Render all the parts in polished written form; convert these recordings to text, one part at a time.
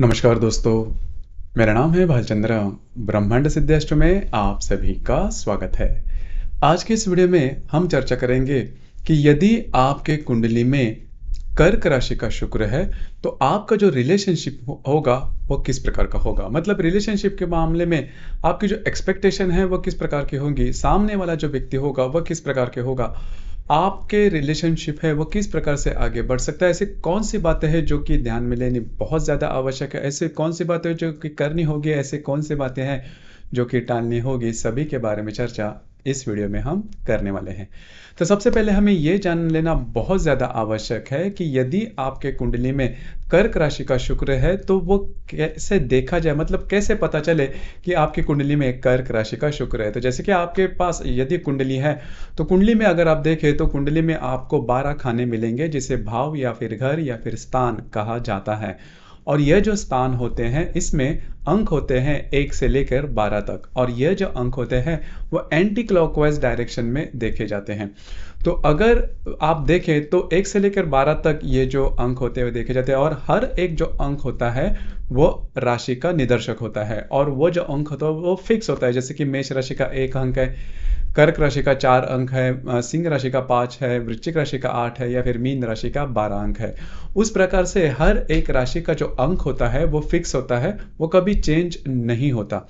नमस्कार दोस्तों, मेरा नाम है भालचंद्र। ब्रह्मांड सिद्धाष्ट में आप सभी का स्वागत है। आज के इस वीडियो में हम चर्चा करेंगे कि यदि आपके कुंडली में कर्क राशि का शुक्र है तो आपका जो रिलेशनशिप होगा वो किस प्रकार का होगा। मतलब रिलेशनशिप के मामले में आपकी जो एक्सपेक्टेशन है वो किस प्रकार की होगी, सामने वाला जो व्यक्ति होगा वह किस प्रकार के होगा, आपके रिलेशनशिप है वो किस प्रकार से आगे बढ़ सकता है। ऐसी कौन सी बातें हैं जो कि ध्यान में लेनी बहुत ज़्यादा आवश्यक है, ऐसे कौन सी बातें जो कि करनी होगी, ऐसे कौन सी बातें हैं जो कि टालनी होगी, सभी के बारे में चर्चा इस वीडियो में हम करने वाले हैं। तो सबसे पहले हमें ये जान लेना बहुत ज़्यादा आवश्यक है कि यदि आपके कुंडली में कर्क राशि का शुक्र है तो वो कैसे देखा जाए, मतलब कैसे पता चले कि आपकी कुंडली में कर्क राशि का शुक्र है। तो जैसे कि आपके पास यदि कुंडली है तो कुंडली में अगर आप देखें तो कुंडली में आपको 12 खाने मिलेंगे जिसे भाव या फिर घर या फिर स्थान कहा जाता है। और यह जो स्थान होते हैं इसमें अंक होते हैं 1 से लेकर 12 तक, और यह जो अंक होते हैं वो एंटी क्लॉकवाइज डायरेक्शन में देखे जाते हैं। तो अगर आप देखें तो 1 से लेकर 12 तक ये जो अंक होते हुए देखे जाते हैं, और हर एक जो अंक होता है वो राशि का निदर्शक होता है, और वो जो अंक होता है वो फिक्स होता है। जैसे कि मेष राशि का 1 अंक है, कर्क राशि का 4 अंक है, सिंह राशि का 5 है, वृश्चिक राशि का 8 है, या फिर मीन राशि का 12 अंक है। उस प्रकार से हर एक राशि का जो अंक होता है वो फिक्स होता है, वो कभी चेंज नहीं होता।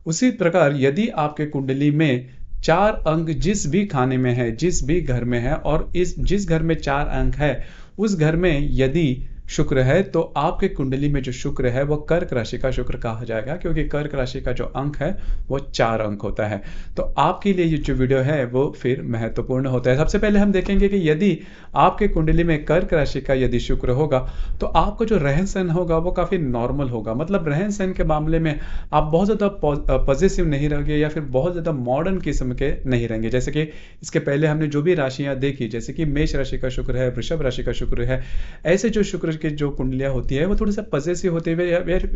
उसी प्रकार यदि आपके कुंडली में 4 अंक जिस भी खाने में है, जिस भी घर में है, और इस जिस घर में 4 अंक है उस घर में यदि शुक्र है तो आपके कुंडली में जो शुक्र है वो कर्क राशि का शुक्र कहा जाएगा, क्योंकि कर्क राशि का जो अंक है वो 4 अंक होता है। तो आपके लिए ये जो वीडियो है वो फिर महत्वपूर्ण होता है। सबसे पहले हम देखेंगे कि यदि आपके कुंडली में कर्क राशि का यदि शुक्र होगा तो आपको जो रहन सहन होगा वो काफ़ी नॉर्मल होगा। मतलब रहन सहन के मामले में आप बहुत ज़्यादा पॉजिटिव नहीं रहेंगे या फिर बहुत ज़्यादा मॉडर्न किस्म के नहीं रहेंगे। जैसे कि इसके पहले हमने जो भी राशियाँ देखी, जैसे कि मेष राशि का शुक्र है, वृषभ राशि का शुक्र है, ऐसे जो शुक्र की जो कुंडलियाँ होती है वो थोड़ी सा पजेसिव होती है,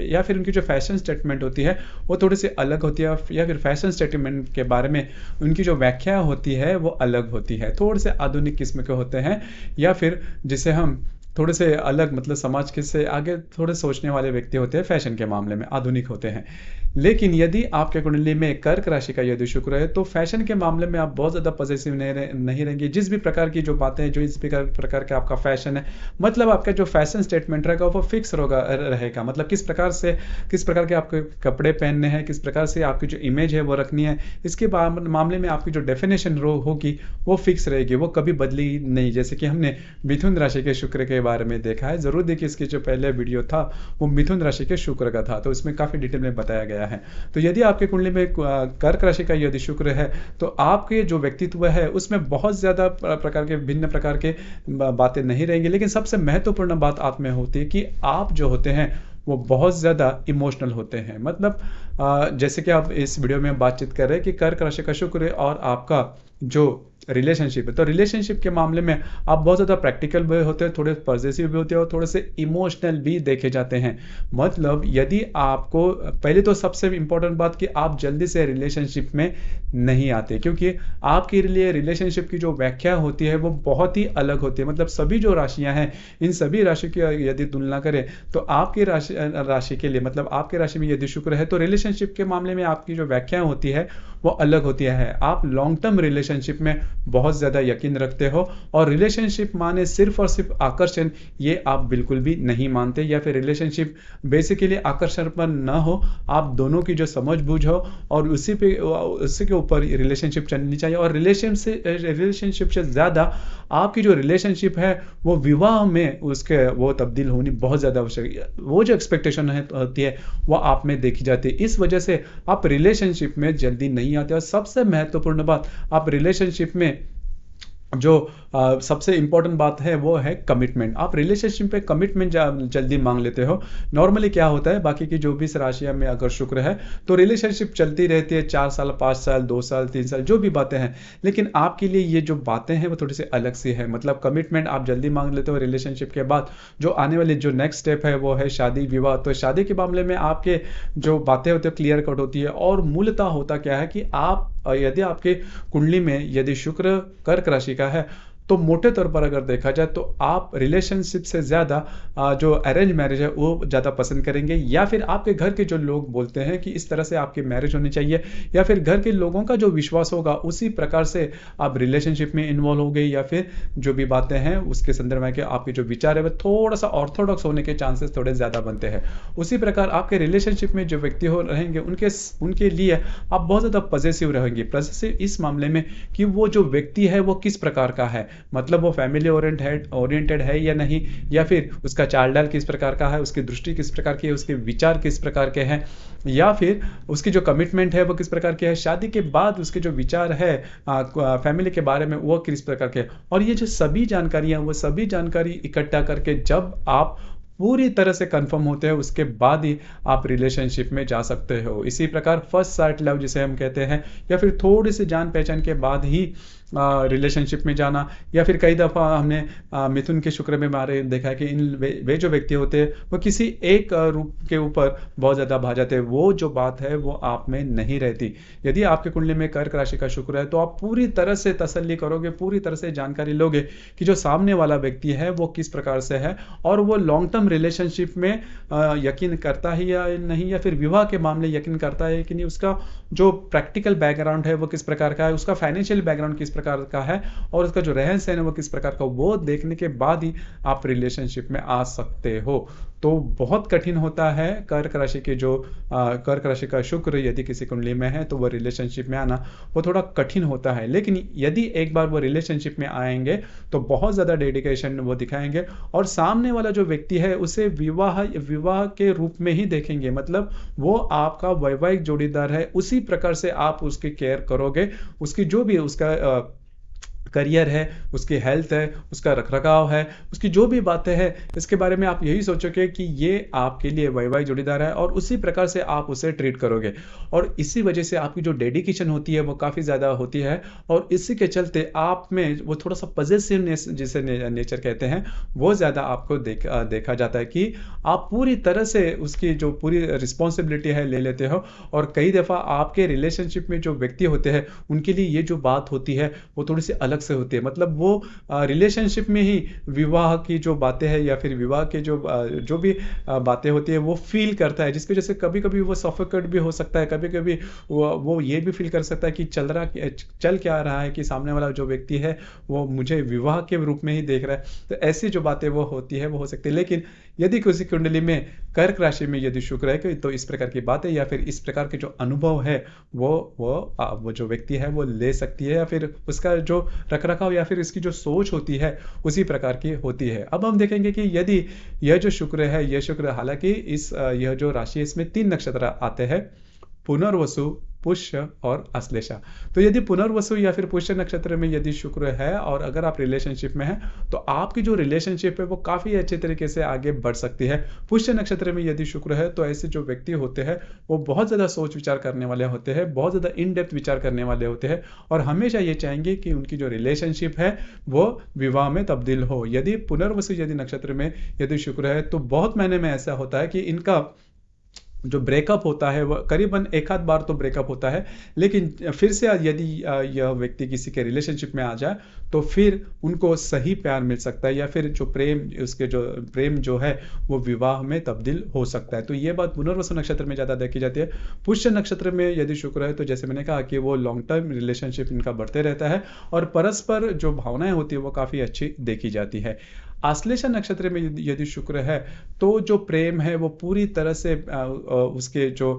या फिर उनकी जो फैशन स्टेटमेंट होती है वो थोड़ी सी अलग होती है, या फिर फैशन स्टेटमेंट के बारे में उनकी जो व्याख्या होती है वो अलग होती है, थोड़े से आधुनिक किस्म के होते हैं, या फिर जिसे हम थोड़े से अलग, मतलब समाज के से आगे थोड़े सोचने वाले व्यक्ति होते हैं, फैशन के मामले में आधुनिक होते हैं। लेकिन यदि आपके कुंडली में कर्क राशि का यदि शुक्र है तो फैशन के मामले में आप बहुत ज़्यादा पॉजिटिव नहीं रहेंगे। जिस भी प्रकार की जो बातें हैं, जो इस प्रकार का आपका फैशन है, मतलब आपका जो फैशन स्टेटमेंट रहेगा वो फिक्स रहेगा। मतलब किस प्रकार के आपके कपड़े पहनने हैं, किस प्रकार से आपकी जो इमेज है वो रखनी है, इसके मामले में आपकी जो डेफिनेशन होगी वो फिक्स रहेगी, वो कभी बदली नहीं। जैसे कि हमने मिथुन राशि के शुक्र के बारे में देखा है, ज़रूर देखिए, इसके जो पहले वीडियो था वो मिथुन राशि के शुक्र का था, तो इसमें काफ़ी डिटेल में बताया गया है। तो यदि आपके कुंडली में कर्क राशि का यदि शुक्र है तो आपके जो व्यक्तित्व है उसमें बहुत ज़्यादा प्रकार के भिन्न प्रकार के बातें नहीं रहेंगी। लेकिन सबसे महत्वपूर्ण बात आप में होती है कि आप जो होते हैं वो बहुत ज़्यादा इमोशनल होते हैं। मतलब जैसे कि आप इस वीडियो में बातचीत कर रहे हैं कि कर्क राशि का शुक्र है और आपका जो रिलेशनशिप है, तो रिलेशनशिप के मामले में आप बहुत ज़्यादा प्रैक्टिकल भी होते हैं, थोड़े पॉजिटिव भी होते हैं, और थोड़े से इमोशनल भी देखे जाते हैं। मतलब यदि आपको पहले तो सबसे इम्पोर्टेंट बात कि आप जल्दी से रिलेशनशिप में नहीं आते, क्योंकि आपके लिए रिलेशनशिप की जो व्याख्या होती है वो बहुत ही अलग होती है। मतलब सभी जो राशियां हैं, इन सभी राशि की यदि तुलना करें तो आपकी राशि के लिए, मतलब आपके राशि में यदि शुक्र है तो रिलेशनशिप के मामले में आपकी जो व्याख्या होती है वो अलग होती है। आप लॉन्ग टर्म रिलेशनशिप में बहुत ज़्यादा यकीन रखते हो, और रिलेशनशिप माने सिर्फ और सिर्फ आकर्षण, ये आप बिल्कुल भी नहीं मानते, या फिर रिलेशनशिप बेसिकली आकर्षण पर न हो, आप दोनों की जो समझ बूझ हो और उसी के ऊपर रिलेशनशिप चलनी चाहिए। और रिलेशनशिप से ज़्यादा आपकी जो रिलेशनशिप है वो विवाह में उसके वो तब्दील होनी बहुत ज़्यादा आवश्यक है। वो जो एक्सपेक्टेशन होती है वो आप में देखी जाती है, इस वजह से आप रिलेशनशिप में जल्दी नहीं आते। और सबसे महत्वपूर्ण बात, आप रिलेशनशिप में जो सबसे इंपॉर्टेंट बात है वो है कमिटमेंट। आप रिलेशनशिप पे कमिटमेंट जल्दी मांग लेते हो। नॉर्मली क्या होता है, बाकी की जो भी राशियां में अगर शुक्र है तो रिलेशनशिप चलती रहती है 4 साल, 5 साल, 2 साल, 3 साल, जो भी बातें हैं। लेकिन आपके लिए ये जो बातें हैं वो थोड़ी सी अलग सी है। मतलब कमिटमेंट आप जल्दी मांग लेते हो रिलेशनशिप के बाद। जो आने वाली जो नेक्स्ट स्टेप है वो है शादी विवाह। तो शादी के मामले में आपके जो बातें होती है क्लियर कट होती है। और मूलतः होता क्या है कि आप यदि आपके कुंडली में यदि शुक्र कर्क राशि का है तो मोटे तौर पर अगर देखा जाए तो आप रिलेशनशिप से ज़्यादा जो अरेंज मैरिज है वो ज़्यादा पसंद करेंगे, या फिर आपके घर के जो लोग बोलते हैं कि इस तरह से आपकी मैरिज होनी चाहिए, या फिर घर के लोगों का जो विश्वास होगा उसी प्रकार से आप रिलेशनशिप में इन्वॉल्व हो गए, या फिर जो भी बातें हैं उसके संदर्भ में कि आपके जो विचार है वो थोड़ा सा ऑर्थोडॉक्स होने के चांसेस थोड़े ज़्यादा बनते हैं। उसी प्रकार आपके रिलेशनशिप में जो व्यक्ति हो रहेंगे उनके लिए आप बहुत ज़्यादा पॉजिटिव रहेंगे। पॉजिटिव इस मामले में कि वो जो व्यक्ति है वो किस प्रकार का है, मतलब वो फैमिली ओरिएंटेड है या नहीं, या फिर उसका चाल डाल किस प्रकार का है, उसकी दृष्टि किस प्रकार की है, उसके विचार किस प्रकार के हैं, या फिर उसकी जो कमिटमेंट है वो किस प्रकार की है, शादी के बाद उसके जो विचार है फैमिली के बारे में वो किस प्रकार के। और ये जो सभी जानकारियां, वो सभी जानकारी इकट्ठा करके जब आप पूरी तरह से कंफर्म होते हैं उसके बाद ही आप रिलेशनशिप में जा सकते हो। इसी प्रकार फर्स्ट साइट लव जिसे हम कहते हैं, या फिर थोड़ी सी जान पहचान के बाद ही रिलेशनशिप में जाना, या फिर कई दफ़ा हमने मिथुन के शुक्र में मारे देखा है कि वे जो व्यक्ति होते हैं वो किसी एक रूप के ऊपर बहुत ज़्यादा भा जाते हैं, वो जो बात है वो आप में नहीं रहती। यदि आपके कुंडली में कर्क राशि का शुक्र है तो आप पूरी तरह से तसल्ली करोगे, पूरी तरह से जानकारी लोगे कि जो सामने वाला व्यक्ति है वो किस प्रकार से है, और वो लॉन्ग टर्म रिलेशनशिप में यकीन करता है या नहीं, या फिर विवाह के मामले यकीन करता है कि नहीं, उसका जो प्रैक्टिकल बैकग्राउंड है वो किस प्रकार का है, उसका फाइनेंशियल बैकग्राउंड किस प्रकार का है, और उसका जो रहन सहन है वो किस प्रकार का, वो देखने के बाद ही आप रिलेशनशिप में आ सकते हो। तो बहुत कठिन होता है कर्क राशि के जो कर्क राशि का शुक्र यदि किसी कुंडली में है तो वो रिलेशनशिप में आना वो थोड़ा कठिन होता है। लेकिन यदि एक बार वो रिलेशनशिप में आएंगे तो बहुत ज़्यादा डेडिकेशन वो दिखाएंगे, और सामने वाला जो व्यक्ति है उसे विवाह के रूप में ही देखेंगे, मतलब वो आपका वैवाहिक जोड़ीदार है, उसी प्रकार से आप उसकी केयर करोगे। उसकी जो भी उसका करियर है, उसकी हेल्थ है, उसका रखरखाव है, उसकी जो भी बातें हैं, इसके बारे में आप यही सोचोगे कि ये आपके लिए वैवाहिक जोड़ीदार है, और उसी प्रकार से आप उसे ट्रीट करोगे। और इसी वजह से आपकी जो डेडिकेशन होती है वो काफ़ी ज़्यादा होती है, और इसी के चलते आप में वो थोड़ा सा पॉजिटिवनेस जिसे नेचर कहते हैं वो ज़्यादा आपको देखा जाता है कि आप पूरी तरह से उसकी जो पूरी रिस्पॉन्सिबिलिटी है ले लेते हो। और कई दफ़ा आपके रिलेशनशिप में जो व्यक्ति होते हैं उनके लिए ये जो बात होती है वो थोड़ी सी अलग से होती है, मतलब वो रिलेशनशिप में ही विवाह की जो बातें हैं, या फिर विवाह के जो भी बातें होती है वो फील करता है, जिसकी वजह से कभी कभी वो सफोकेट भी हो सकता है, कभी कभी वो ये भी फील कर सकता है कि चल क्या रहा है, कि सामने वाला जो व्यक्ति है वो मुझे विवाह के रूप में ही देख रहा है। तो ऐसी जो बातें वो होती है वो हो सकती है। लेकिन यदि किसी कुंडली में कर्क राशि में यदि शुक्र है तो इस प्रकार की बातें या फिर इस प्रकार के जो अनुभव है वो जो व्यक्ति है वो ले सकती है, या फिर उसका जो रखरखाव या फिर इसकी जो सोच होती है उसी प्रकार की होती है। अब हम देखेंगे कि यदि यह जो शुक्र है, यह शुक्र हालांकि यह जो राशि है इसमें 3 नक्षत्र आते हैं, पुनर्वसु, पुष्य और आश्लेषा। तो यदि पुनर्वसु या फिर पुष्य नक्षत्र में यदि शुक्र है और अगर आप रिलेशनशिप में हैं तो आपकी जो रिलेशनशिप है वो काफ़ी अच्छे तरीके से आगे बढ़ सकती है। पुष्य नक्षत्र में यदि शुक्र है तो ऐसे जो व्यक्ति होते हैं वो बहुत ज़्यादा सोच विचार करने वाले होते हैं, बहुत ज़्यादा इन डेप्थ विचार करने वाले होते हैं, और हमेशा ये चाहेंगे कि उनकी जो रिलेशनशिप है वो विवाह में तब्दील हो। यदि पुनर्वसु यदि नक्षत्र में यदि शुक्र है तो बहुत महीने में ऐसा होता है कि इनका जो ब्रेकअप होता है वह करीबन एक आध बार तो ब्रेकअप होता है, लेकिन फिर से यदि यह व्यक्ति किसी के रिलेशनशिप में आ जाए तो फिर उनको सही प्यार मिल सकता है, या फिर जो प्रेम जो है वो विवाह में तब्दील हो सकता है। तो ये बात पुनर्वसु नक्षत्र में ज़्यादा देखी जाती है। पुष्य नक्षत्र में यदि शुक्र है तो जैसे मैंने कहा कि वो लॉन्ग टर्म रिलेशनशिप इनका बढ़ते रहता है, और परस्पर जो भावनाएं होती है वो काफ़ी अच्छी देखी जाती है। आश्लेषा नक्षत्र में यदि शुक्र है तो जो प्रेम है वो पूरी तरह से उसके जो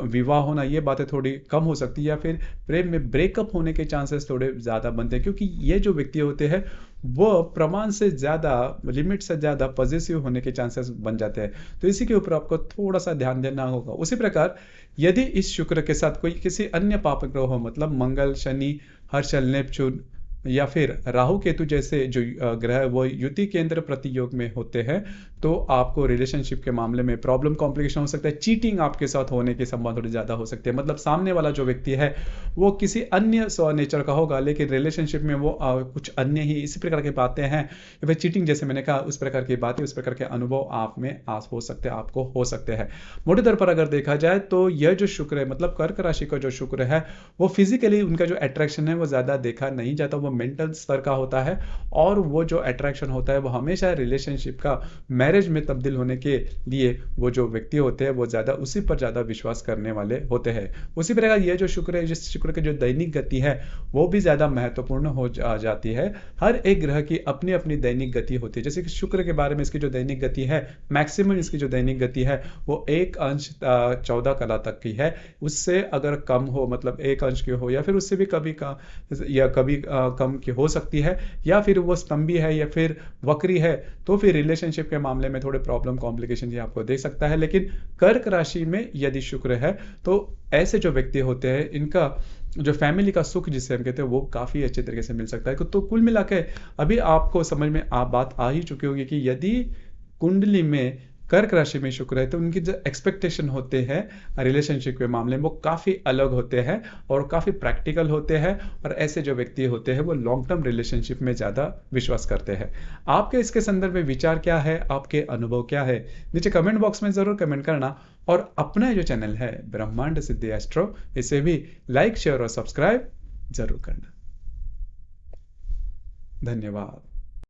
विवाह होना ये बातें थोड़ी कम हो सकती है, या फिर प्रेम में ब्रेकअप होने के चांसेस थोड़े ज़्यादा बनते हैं, क्योंकि ये जो व्यक्ति होते हैं वो प्रमाण से ज़्यादा, लिमिट से ज़्यादा पॉजिटिव होने के चांसेस बन जाते हैं। तो इसी के ऊपर आपको थोड़ा सा ध्यान देना होगा। उसी प्रकार यदि इस शुक्र के साथ कोई किसी अन्य पाप ग्रह हो, मतलब मंगल, शनि, हर्षल, नेपच्यून या फिर राहु केतु जैसे जो ग्रह वो युति केंद्र प्रतियोग में होते हैं, तो आपको रिलेशनशिप के मामले में प्रॉब्लम कॉम्प्लिकेशन हो सकता है, चीटिंग आपके साथ होने की संभावना थोड़ी ज़्यादा हो सकती है। मतलब सामने वाला जो व्यक्ति है वो किसी अन्य नेचर का होगा, लेकिन रिलेशनशिप में वो कुछ अन्य ही इसी प्रकार की बातें हैं, या फिर चीटिंग जैसे मैंने कहा उस प्रकार की बातें, उस प्रकार के अनुभव आप में हो सकते हैं, आपको हो सकते हैं। मोटे तौर पर अगर देखा जाए तो यह जो शुक्र है, मतलब कर्क राशि का जो शुक्र है, वो फिजिकली उनका जो अट्रैक्शन है वो ज़्यादा देखा नहीं जाता, वो मेंटल स्तर का होता है। और वो जो अट्रैक्शन होता है वो हमेशा रिलेशनशिप का मैरिज में तब्दील होने के लिए वो जो व्यक्ति होते हैं वो ज़्यादा उसी पर ज़्यादा विश्वास करने वाले होते हैं। उसी प्रकार ये जो शुक्र है, जिस शुक्र की जो दैनिक गति है वो भी ज़्यादा महत्वपूर्ण हो जाती है। हर एक ग्रह की अपनी अपनी दैनिक गति होती है। जैसे कि शुक्र के बारे में इसकी जो दैनिक गति है, मैक्सिमम इसकी जो दैनिक गति है वो 1 अंश 14 कला तक की है। उससे अगर कम हो, मतलब 1 अंश की हो, या फिर उससे भी कभी कम की हो सकती है, या फिर वो स्तंभी है या फिर वक्री है, तो फिर रिलेशनशिप के मामले में थोड़े प्रॉब्लम कॉम्प्लिकेशन ये आपको दे सकता है। लेकिन कर्क राशि में यदि शुक्र है तो ऐसे जो व्यक्ति होते हैं इनका जो फैमिली का सुख जिसे हम कहते हैं वो काफ़ी अच्छे तरीके से मिल सकता है। तो कुल मिला के अभी आपको समझ में बात आ ही चुकी होगी कि यदि कुंडली में कर्क राशि में शुक्र है तो उनकी जो एक्सपेक्टेशन होते हैं रिलेशनशिप के मामले में वो काफ़ी अलग होते हैं और काफ़ी प्रैक्टिकल होते हैं। और ऐसे जो व्यक्ति होते हैं वो लॉन्ग टर्म रिलेशनशिप में ज़्यादा विश्वास करते हैं। आपके इसके संदर्भ में विचार क्या है, आपके अनुभव क्या है, नीचे कमेंट बॉक्स में ज़रूर कमेंट करना। और अपना जो चैनल है ब्रह्मांड सिद्धि एस्ट्रो, इसे भी लाइक शेयर और सब्सक्राइब जरूर करना। धन्यवाद।